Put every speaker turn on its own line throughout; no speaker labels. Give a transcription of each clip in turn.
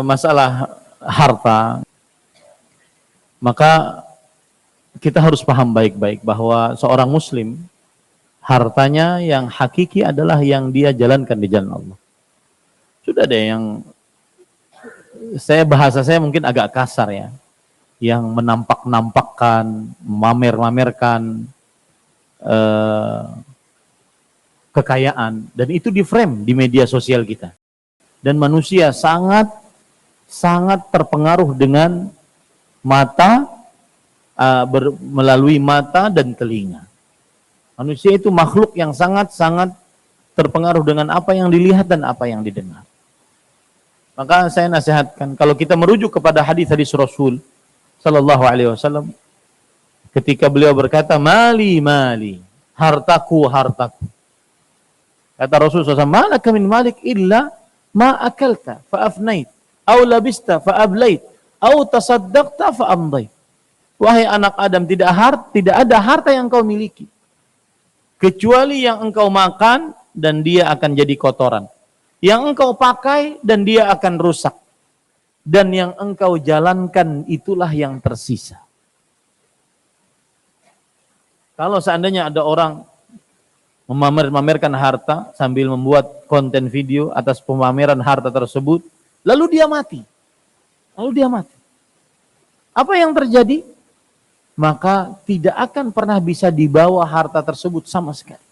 masalah harta, maka kita harus paham baik-baik bahwa seorang muslim, hartanya yang hakiki adalah yang dia jalankan di jalan Allah. Sudah ada yang, bahasa saya mungkin agak kasar ya, yang menampak-nampakkan, memamer-mamerkan kekayaan, dan itu di frame di media sosial kita. Dan manusia sangat terpengaruh dengan mata, melalui mata dan telinga. Manusia itu makhluk yang sangat terpengaruh dengan apa yang dilihat dan apa yang didengar. Maka saya nasihatkan, kalau kita merujuk kepada hadis-hadis Rasul sallallahu alaihi wasallam, ketika beliau berkata, mali, hartaku. Kata Rasul SAW, malaka min malik illa ma akalta fa'afnait, au labista fa'ablait, au tasaddaqta fa'amdait. Wahai anak Adam, tidak ada harta yang kau miliki kecuali yang engkau makan dan dia akan jadi kotoran, yang engkau pakai dan dia akan rusak, dan yang engkau jalankan itulah yang tersisa. Kalau seandainya ada orang memamerkan harta sambil membuat konten video atas pemameran harta tersebut, lalu dia mati. Apa yang terjadi? Maka tidak akan pernah bisa dibawa harta tersebut sama sekali.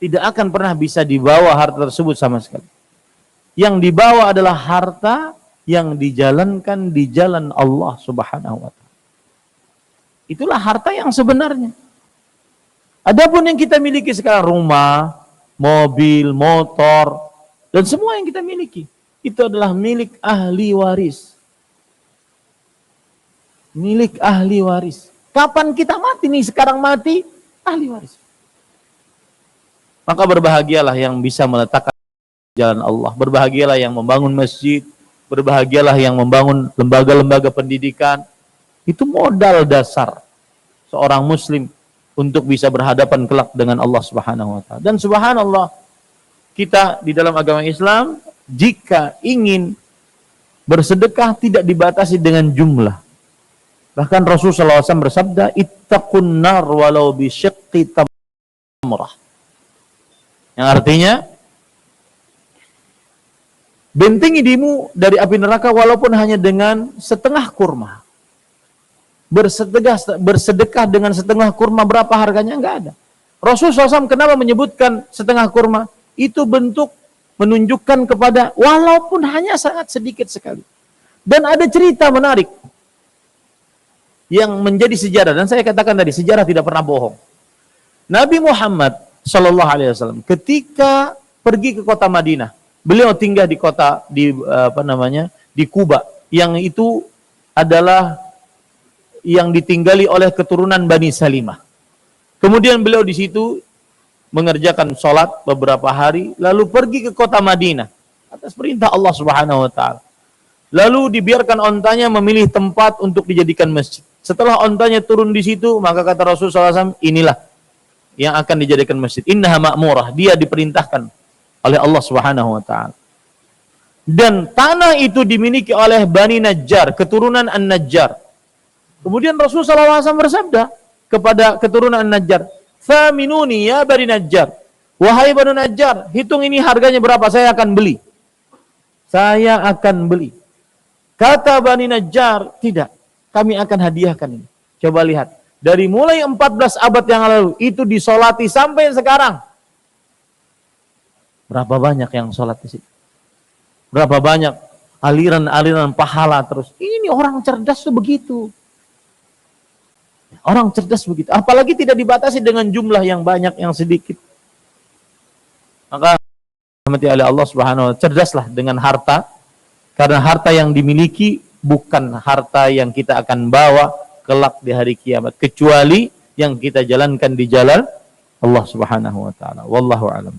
Tidak akan pernah bisa dibawa harta tersebut sama sekali. Yang dibawa adalah harta yang dijalankan di jalan Allah Subhanahu wa ta'ala. Itulah harta yang sebenarnya. Adapun yang kita miliki sekarang, rumah, mobil, motor, dan semua yang kita miliki, itu adalah milik ahli waris. Milik ahli waris. Kapan kita mati nih? Sekarang mati, ahli waris. Maka berbahagialah yang bisa meletakkan jalan Allah. Berbahagialah yang membangun masjid. Berbahagialah yang membangun lembaga-lembaga pendidikan. Itu modal dasar seorang muslim untuk bisa berhadapan kelak dengan Allah Subhanahu wa ta'ala. Dan subhanallah, kita di dalam agama Islam, jika ingin bersedekah tidak dibatasi dengan jumlah. Bahkan Rasulullah SAW bersabda, ittaqun nar walau bisyiqqi tamrah. Yang artinya, bentengi dirimu dari api neraka walaupun hanya dengan setengah kurma. Bersedekah dengan setengah kurma, berapa harganya? Enggak ada. Rasulullah SAW kenapa menyebutkan setengah kurma? Itu bentuk menunjukkan kepada walaupun hanya sangat sedikit sekali. Dan ada cerita menarik yang menjadi sejarah, dan saya katakan tadi, sejarah tidak pernah bohong. Nabi Muhammad sallallahu alaihi wasallam ketika pergi ke kota Madinah, beliau tinggal di kota di Kuba, yang itu adalah yang ditinggali oleh keturunan Bani Salimah. Kemudian beliau di situ mengerjakan sholat beberapa hari, lalu pergi ke kota Madinah atas perintah Allah Subhanahu wa ta'ala. Lalu dibiarkan ontanya memilih tempat untuk dijadikan masjid. Setelah ontanya turun di situ, maka kata Rasulullah SAW, inilah yang akan dijadikan masjid. Innaha ma'murah, dia diperintahkan oleh Allah Subhanahu wa ta'ala. Dan tanah itu dimiliki oleh Bani Najjar, keturunan An-Najjar. Kemudian Rasulullah SAW bersabda kepada keturunan An-Najjar, "Faminuni ya Bani Najjar." Wahai Bani Najjar, hitung ini harganya berapa, saya akan beli. Saya akan beli. Kata Bani Najjar, tidak, kami akan hadiahkan ini. Coba lihat, dari mulai 14 abad yang lalu, itu disolati sampai sekarang. Berapa banyak yang sholat di situ? Berapa banyak aliran-aliran pahala terus. Ini orang cerdas tuh begitu. Orang cerdas begitu. Apalagi tidak dibatasi dengan jumlah yang banyak, yang sedikit. Maka rahmati oleh Allah Subhanahu wa ta'ala, cerdaslah dengan harta, karena harta yang dimiliki bukan harta yang kita akan bawa kelak di hari kiamat, kecuali yang kita jalankan di jalan Allah Subhanahu wa ta'ala. Wallahu a'lam.